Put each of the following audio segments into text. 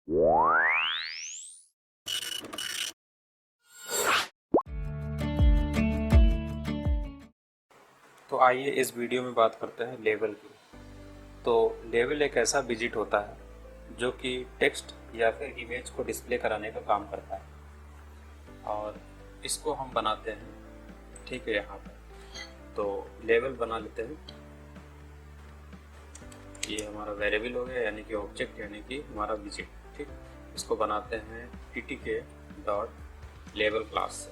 तो आइए इस वीडियो में बात करते हैं लेबल की। तो लेबल एक ऐसा विजिट होता है जो कि टेक्स्ट या फिर इमेज को डिस्प्ले कराने का काम करता है, और इसको हम बनाते हैं, ठीक है। यहाँ पर तो लेबल बना लेते हैं। ये हमारा वेरिएबल हो गया, यानी कि ऑब्जेक्ट, यानी कि हमारा विजिट, ठीक। इसको बनाते हैं ttk डॉट लेबल क्लास से,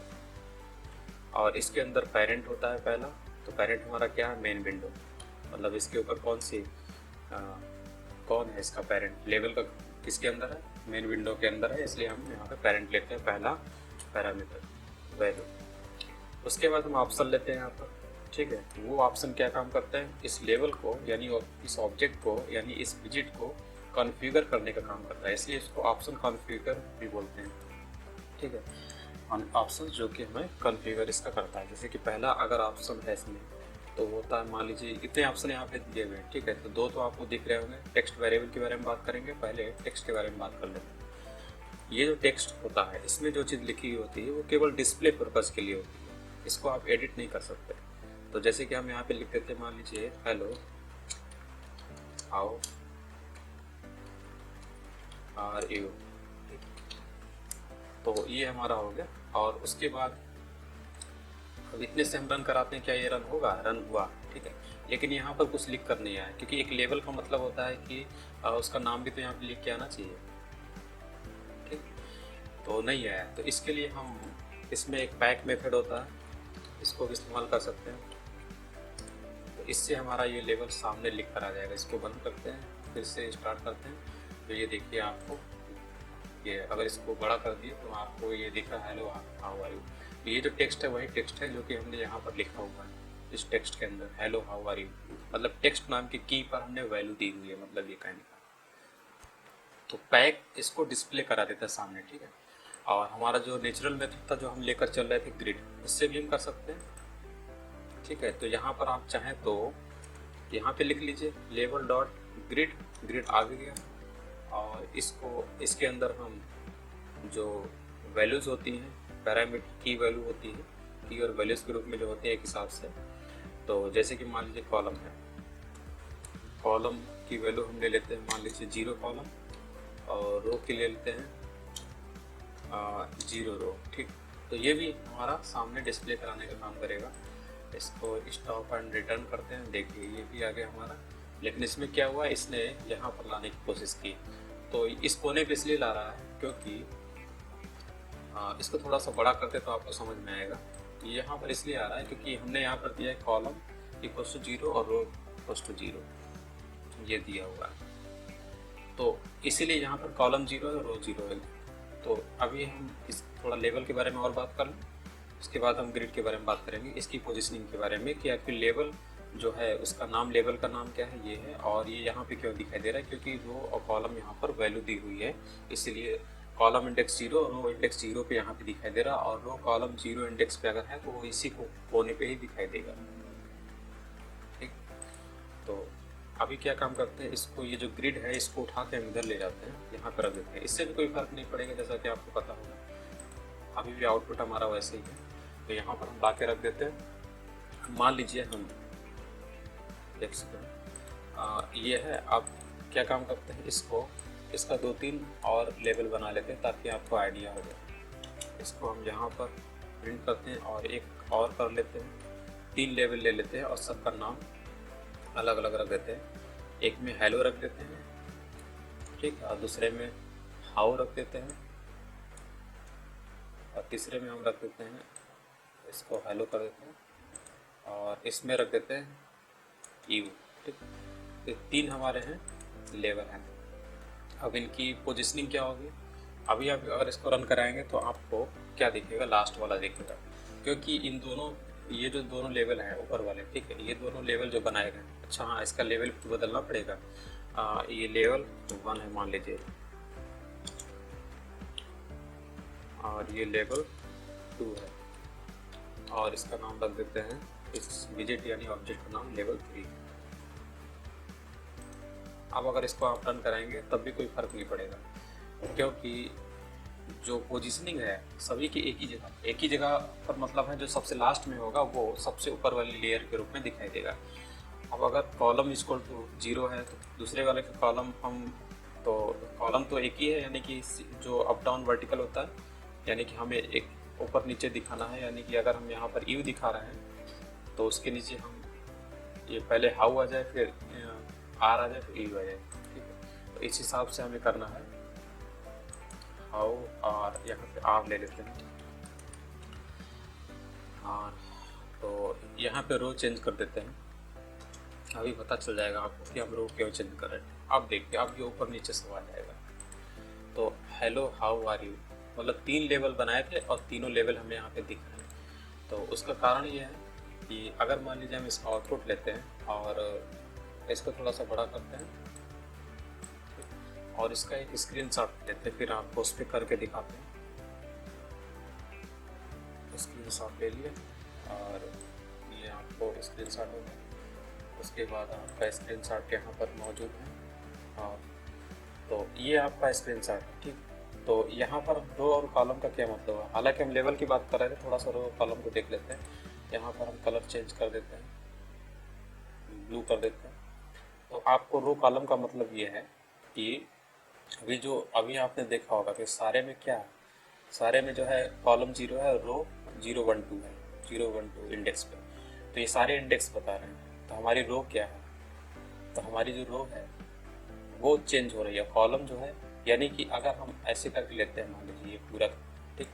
और इसके अंदर पेरेंट होता है पहला। तो पेरेंट हमारा क्या है? Main window. मतलब इसके ऊपर कौन है इसका पेरेंट? लेवल का किसके अंदर है? मेन विंडो के अंदर है, इसलिए हम यहाँ पे पेरेंट लेते हैं, पहला पैरामीटर वैल्यू। उसके बाद हम ऑप्शन लेते हैं यहाँ पर, ठीक है। वो ऑप्शन क्या काम करते हैं? इस लेवल को, यानी इस ऑब्जेक्ट को, यानी इस विजिट को कॉन्फ़िगर करने का काम करता है, इसलिए इसको ऑप्शन कॉन्फ़िगर भी बोलते हैं, ठीक है। ऑप्शन जो कि हमें कॉन्फ़िगर इसका करता है। जैसे कि पहला अगर ऑप्शन है इसमें, तो होता है, मान लीजिए इतने ऑप्शन यहाँ पे दिए हुए हैं, ठीक है। तो दो तो आपको दिख रहे होंगे। टेक्स्ट वेरिएबल के बारे में बात करेंगे, पहले टेक्स्ट के बारे में बात कर लेते हैं। ये जो टेक्स्ट होता है, इसमें जो चीज़ लिखी हुई होती है वो केवल डिस्प्ले पर्पज़ के लिए होती है, इसको आप एडिट नहीं कर सकते। तो जैसे कि हम यहाँ पे लिख देते हैं, मान लीजिए हेलो हाउ आर यू, तो ये हमारा हो गया। और उसके बाद अब इतने से हम रन कराते हैं, क्या ये रन होगा? रन हुआ, ठीक है। लेकिन यहाँ पर कुछ लिख कर नहीं आया, क्योंकि एक लेबल का मतलब होता है कि उसका नाम भी तो यहाँ पे लिख के आना चाहिए, ठीक। तो नहीं आया, तो इसके लिए हम इसमें एक पैक मेथड होता है, इसको भी इस्तेमाल कर सकते हैं। तो इससे हमारा ये लेबल सामने लिख कर आ जाएगा। इसको बंद करते हैं, फिर से स्टार्ट करते हैं, तो ये देखिए आपको ये, अगर इसको बड़ा कर दिए तो आपको ये दिख रहा है हेलो हाउ आर यू। ये जो टेक्स्ट है वही टेक्स्ट है जो कि हमने यहाँ पर लिखा हुआ है। इस टेक्स्ट के अंदर हेलो हाउ आर यू, मतलब टेक्स्ट नाम की की पर हमने वैल्यू दी हुई है, मतलब ये कहने का। तो पैक इसको डिस्प्ले करा देता है सामने, ठीक है। और हमारा जो नेचुरल मेथड था जो हम लेकर चल रहे थे ग्रिड, इससे भी हम कर सकते हैं, ठीक है। तो यहाँ पर आप चाहें तो यहाँ पे लिख लीजिए लेबल डॉट ग्रिड, ग्रिड आ गया। और इसके अंदर हम जो वैल्यूज़ होती हैं, पैरामीटर की वैल्यू होती है, की और वैल्यूज़ के रूप में जो होती है एक हिसाब से। तो जैसे कि मान लीजिए कॉलम है, कॉलम की वैल्यू हम ले लेते हैं, मान लीजिए 0 कॉलम, और रो की ले लेते हैं 0 रो, ठीक। तो ये भी हमारा सामने डिस्प्ले कराने का काम करेगा। इसको स्टॉप एंड रिटर्न करते हैं, देखिए ये भी आ गया हमारा। लेकिन इसमें क्या हुआ, इसने यहाँ पर लाने की कोशिश की। तो इस कोने पे इसलिए ला रहा है क्योंकि इसको थोड़ा सा बड़ा करते तो आपको समझ में आएगा। यहाँ पर इसलिए आ रहा है क्योंकि हमने यहाँ पर दिया है कॉलम इक्वल्स टू 0 और रो इक्वल्स टू 0, ये दिया हुआ है। तो इसीलिए यहाँ पर कॉलम 0 है, रो 0 है। तो अभी हम इस थोड़ा लेवल के बारे में और बात कर लें, उसके बाद हम ग्रिड के बारे में बात करेंगे, इसकी पोजिशनिंग के बारे में कि आखिर लेवल जो है उसका नाम, लेवल का नाम क्या है, ये है। और ये यहाँ पे क्यों दिखाई दे रहा है? क्योंकि रो और कॉलम यहाँ पर वैल्यू दी हुई है, इसलिए कॉलम इंडेक्स 0 और रो इंडेक्स 0 पे यहाँ पे दिखाई दे रहा है। और रो कॉलम 0 इंडेक्स पे अगर है तो वो इसी को कोने पे ही दिखाई देगा, ठीक। तो अभी क्या काम करते हैं, इसको ये जो ग्रिड है इसको उठा के हम इधर ले जाते हैं, यहाँ पर रख देते हैं। इससे भी कोई फर्क नहीं पड़ेगा, जैसा कि आपको पता होगा। अभी भी आउटपुट हमारा वैसे ही है, तो यहाँ पर हम ला के रख देते हैं। मान लीजिए हम देख सकते हैं ये है। अब क्या काम करते हैं, इसका 2-3 और लेवल बना लेते हैं ताकि आपको आइडिया हो जाए। इसको हम यहाँ पर प्रिंट करते हैं और एक और कर लेते हैं, 3 लेवल ले लेते हैं और सबका नाम अलग अलग रख देते हैं। एक में हेलो रख देते हैं, ठीक, और दूसरे में हाउ रख देते हैं, और तीसरे में हम रख देते हैं, इसको हेलो कर देते हैं, और इसमें रख देते हैं यू, ठीक। तो 3 हमारे हैं लेवल हैं। अब इनकी पोजिशनिंग क्या होगी? अभी आप अगर इसको रन कराएंगे तो आपको क्या दिखेगा? लास्ट वाला दिखेगा, क्योंकि इन दोनों, ये जो दोनों लेवल हैं ऊपर वाले, ठीक है, ये दोनों लेवल जो बनाए गए। अच्छा हाँ, इसका लेवल बदलना पड़ेगा। ये लेवल 1 है मान लीजिए, और ये लेवल 2 है, और इसका नाम रख देते हैं, इस विजिट यानी ऑब्जेक्ट का नाम लेवल 3। अब अगर इसको आप रन कराएंगे तब भी कोई फर्क नहीं पड़ेगा। क्योंकि जो पोजीशनिंग है सभी की एक ही जगह पर, मतलब है जो सबसे लास्ट में होगा वो सबसे ऊपर वाली लेयर के रूप में दिखाई देगा। अब अगर कॉलम इक्वल टू 0 है तो दूसरे वाले का कॉलम तो कॉलम तो एक ही है, यानी कि जो अप डाउन वर्टिकल होता है, यानी कि हमें एक ऊपर नीचे दिखाना है। यानी कि अगर हम यहाँ पर यू दिखा रहे हैं तो उसके नीचे हम ये पहले हाउ आ जाए, फिर आर आ जाए, फिर यू आ जाए। ठीक है, तो इस हिसाब से हमें करना है। हाउ और यहाँ पे आर ले लेते हैं और तो यहाँ पे रो चेंज कर देते हैं। अभी पता चल जाएगा आपको कि हम रो क्यों चेंज कर रहे हैं। आप देखिए, आप ये ऊपर नीचे सब आ जाएगा। तो हेलो हाउ आर यू, मतलब 3 लेवल बनाए थे और तीनों लेवल हमें यहाँ पे दिख रहे हैं। तो उसका कारण ये है कि अगर मान लीजिए हम इसका आउटपुट लेते हैं और इसको थोड़ा सा बड़ा करते हैं और इसका एक स्क्रीनशॉट लेते हैं, फिर आपको उस पर करके दिखाते हैं। स्क्रीनशॉट ले लिए और ये आपको स्क्रीनशॉट होगा। उसके बाद आपका स्क्रीनशॉट यहाँ पर मौजूद है और तो ये आपका स्क्रीनशॉट है। ठीक, तो यहाँ पर रो और कॉलम का क्या मतलब है? हालांकि हम लेवल की बात कर रहे थे, थोड़ा सा रो और कॉलम को देख लेते हैं। यहाँ पर हम कलर चेंज कर देते हैं, ब्लू कर देते हैं। तो आपको रो कॉलम का मतलब ये है कि अभी आपने देखा होगा कि सारे में क्या है, सारे में जो है कॉलम 0 है, रो 0 1 2 है, 0 1 2 इंडेक्स पे। तो ये सारे इंडेक्स बता रहे हैं। तो हमारी रो क्या है? तो हमारी जो रो है वो चेंज हो रही है। कॉलम जो है, यानी कि अगर हम ऐसे करके लेते हैं, मान लीजिए ये पूरा, ठीक,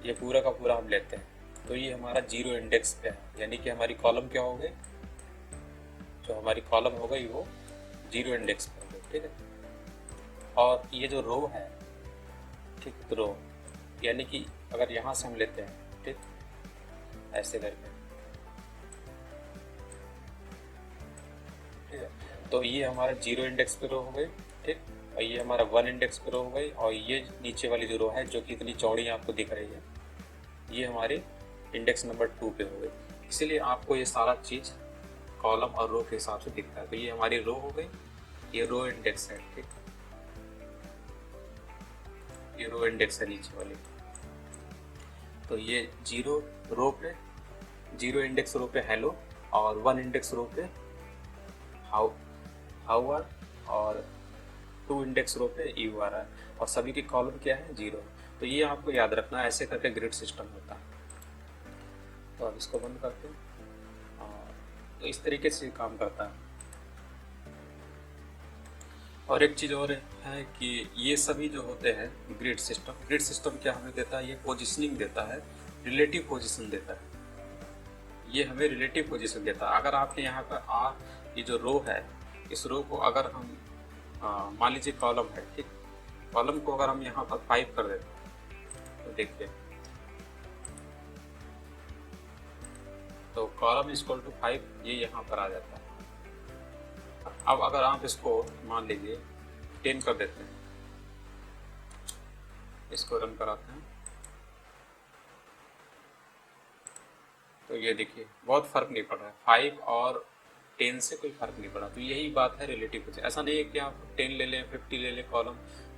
ये पूरा का पूरा हम लेते हैं तो ये हमारा 0 इंडेक्स पे है। यानी कि हमारी कॉलम क्या हो गई, जो हमारी कॉलम हो गई वो 0 इंडेक्स पे हो गई। ठीक है, और ये जो रो है, ठीक, रो यानी कि अगर यहाँ से हम लेते हैं, ठीक, ऐसे करके, ठीक है, तो ये हमारा 0 इंडेक्स पे रो हो गई। ठीक, और ये हमारा 1 इंडेक्स पे रो हो गई। और ये नीचे वाली जो रो है जो कि इतनी चौड़ी आपको दिख रही है, ये हमारे इंडेक्स नंबर 2 पे हो गई। इसीलिए आपको ये सारा चीज़ कॉलम और रो के हिसाब से दिखता है। तो ये हमारी रो हो गई, ये रो इंडेक्स है। ठीक, ये रो इंडेक्स है नीचे वाली। तो ये 0 रो पे, 0 इंडेक्स रो पे हेलो और 1 इंडेक्स रो पे हाउ आर और 2 इंडेक्स रो पे यू आ रहा है। और सभी की कॉलम क्या है, 0। तो ये आपको याद रखना है, ऐसे करके ग्रिड सिस्टम होता है। तो अब इसको बंद करते हैं। तो इस तरीके से काम करता है। और एक चीज़ और है कि ये सभी जो होते हैं ग्रिड सिस्टम क्या हमें देता है, ये पोजिशनिंग देता है, रिलेटिव पोजिशन देता है। ये हमें रिलेटिव पोजीशन देता है। अगर आपने यहाँ पर ये जो रो है, इस रो को अगर हम मान लीजिए कॉलम है, ठीक, कॉलम को अगर हम यहाँ पर 5 कर देते हैं तो देखिए, तो कॉलम इक्वल टू 5 ये यहाँ पर आ जाता है। अब अगर आप इसको मान लीजिए 10 कर देते हैं, इसको रन कराते हैं, तो ये देखिए बहुत फर्क नहीं पड़ रहा है। 5 और 10 से कोई फर्क नहीं पड़ा। तो यही बात है रिलेटिव पोजीशन। ऐसा नहीं है कि आप 10 ले लें, 50 ले लें कॉलम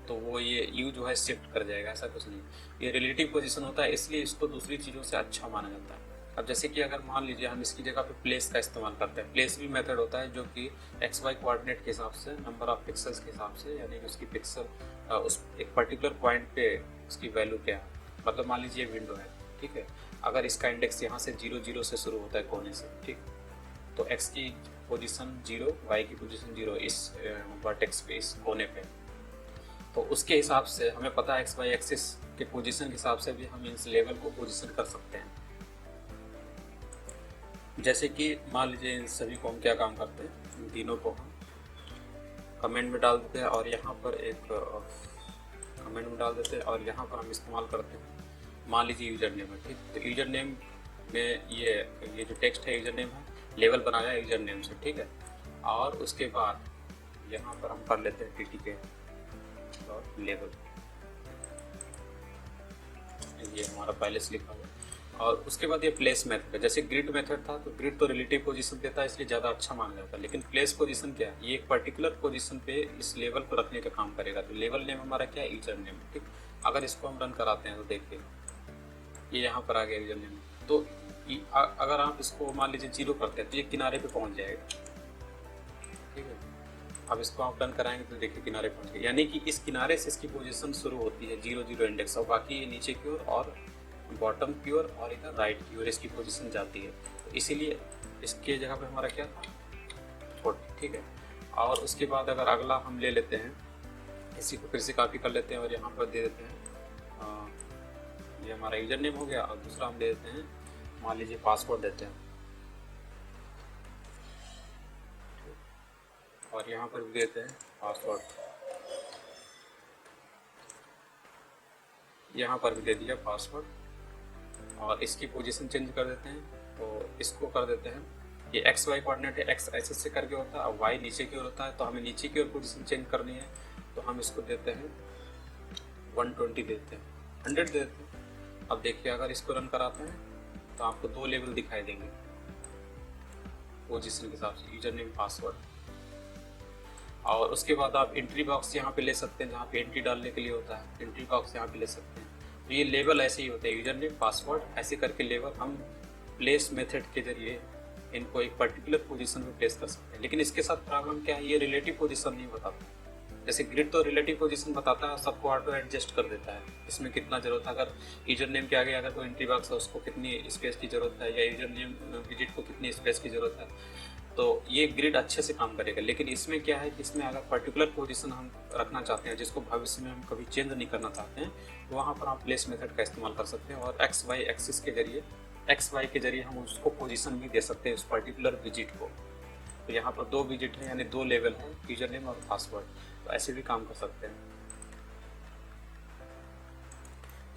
तो वो ये यू जो है शिफ्ट कर जाएगा, ऐसा कुछ नहीं। ये रिलेटिव पोजीशन होता है, इसलिए इसको दूसरी चीज़ों से अच्छा माना जाता है। अब जैसे कि अगर मान लीजिए हम इसकी जगह पे प्लेस का इस्तेमाल करते हैं, प्लेस भी मेथड होता है जो कि XY कोऑर्डिनेट के हिसाब से, नंबर ऑफ पिक्सल्स के हिसाब से, यानी कि उसकी पिक्सल उस एक पर्टिकुलर पॉइंट पे उसकी वैल्यू क्या है। मतलब मान लीजिए विंडो है, ठीक है, अगर इसका इंडेक्स यहाँ से 0 0 से शुरू होता है कोने से, ठीक, तो x की पोजीशन 0, y की पोजीशन 0 इस वर्टेक्स पे, इस कोने पे। तो उसके हिसाब से हमें पता है XY एक्सिस के पोजीशन के हिसाब से भी हम इस लेवल को पोजीशन कर सकते हैं। जैसे कि मान लीजिए इन सभी को हम क्या काम करते हैं, इन तीनों को हम कमेंट में डाल देते हैं और यहाँ पर एक कमेंट में डाल देते हैं और यहाँ पर हम इस्तेमाल करते हैं। मान लीजिए यूजर नेम है, ठीक, तो यूजर नेम में ये जो टेक्स्ट है यूजर नेम है, लेवल बनाया है यूजर नेम से, ठीक है। और उसके बाद यहाँ पर हम कर लेते हैं TTK और लेवल, ये हमारा पहले से लिखा हुआ है। और उसके बाद ये प्लेस मेथड है। जैसे ग्रिड मेथड था तो ग्रिड तो रिलेटिव पोजीशन देता है इसलिए ज़्यादा अच्छा माना जाता है, लेकिन प्लेस पोजीशन क्या है, ये एक पर्टिकुलर पोजीशन पे इस लेवल को रखने का काम करेगा। तो लेवल नेम हमारा क्या है, यूजर नेम। ठीक, अगर इसको हम रन कराते हैं तो देखिए ये यहाँ पर आ गया यूजर नेम। तो अगर आप इसको मान लीजिए 0 करते हैं तो ये किनारे पे पहुँच जाएगा। ठीक है, अब इसको आप रन कराएंगे तो देखिए किनारे पहुँच गए, यानी कि इस किनारे से इसकी पोजीशन शुरू होती है 0 0 इंडेक्स, और बाकी ये नीचे की ओर और बॉटम की ओर और इधर राइट की ओर इसकी पोजीशन जाती है। तो इसीलिए इसके जगह पे हमारा क्या था, 40। ठीक है, और उसके बाद अगर अगला हम ले लेते हैं, इसी को फिर से कॉपी कर लेते हैं और यहाँ पर दे देते हैं ये हमारा यूजर नेम हो गया, और दूसरा हम दे देते हैं मान लीजिए पासवर्ड देते हैं, और यहाँ पर भी देते हैं पासवर्ड, यहाँ पर भी दे दिया पासवर्ड, और इसकी पोजीशन चेंज कर देते हैं। तो इसको कर देते हैं, ये एक्स वाई कोऑर्डिनेट है, एक्स ऐसे से करके होता है और वाई नीचे की ओर होता है, तो हमें नीचे की ओर पोजीशन चेंज करनी है। तो हम इसको देते हैं 120 देते हैं, 100 देते हैं। अब देखिए अगर इसको रन कराते हैं तो आपको 2 लेवल दिखाई देंगे पोजीशन के हिसाब से, यूजर नेम पासवर्ड। और उसके बाद आप एंट्री बॉक्स यहाँ पे ले सकते हैं, जहाँ पे एंट्री डालने के लिए होता है, एंट्री बॉक्स यहाँ पे ले सकते हैं। तो ये लेवल ऐसे ही होते हैं, यूजर नेम पासवर्ड ऐसे करके लेवल हम प्लेस मेथड के जरिए इनको एक पर्टिकुलर पोजीशन पे प्लेस कर सकते हैं। लेकिन इसके साथ प्रॉब्लम क्या है, ये रिलेटिव पोजीशन नहीं बताता। जैसे ग्रिड तो रिलेटिव पोजीशन बताता है, सबको ऑटो एडजस्ट कर देता है इसमें कितना जरूरत है, अगर यूजर नेम के आगे अगर कोई एंट्री बॉक्स है उसको कितनी स्पेस की जरूरत है, या यूजर नेम विजिट को कितनी स्पेस की जरूरत है, तो ये ग्रिड अच्छे से काम करेगा। लेकिन इसमें क्या है कि इसमें अगर पर्टिकुलर पोजीशन हम रखना चाहते हैं जिसको भविष्य में हम कभी चेंज नहीं करना चाहते हैं, तो वहाँ पर आप प्लेस मेथड का इस्तेमाल कर सकते हैं, और एक्स वाई एक्सिस के जरिए, एक्स वाई के जरिए हम उसको पोजीशन भी दे सकते हैं उस पर्टिकुलर विजिट को। तो यहाँ पर 2 विजिट है, यानी 2 लेवल है, यूजर नेम और पासवर्ड, तो ऐसे भी काम कर सकते हैं।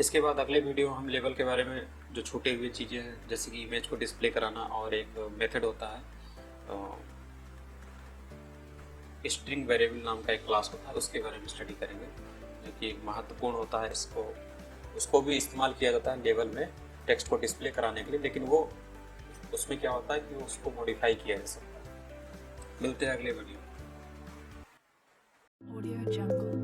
इसके बाद अगले वीडियो हम लेवल के बारे में जो छूटे हुए चीज़ें हैं, जैसे कि इमेज को डिस्प्ले कराना, और एक मेथड होता है स्ट्रिंग वेरिएबल नाम का एक क्लास होता है, उसके बारे में स्टडी करेंगे, जो कि महत्वपूर्ण होता है। उसको भी इस्तेमाल किया जाता है लेवल में टेक्स्ट को डिस्प्ले कराने के लिए, लेकिन वो उसमें क्या होता है कि वो उसको मॉडिफाई किया जा सकता है। मिलते हैं अगले वीडियो। Audio Jungle.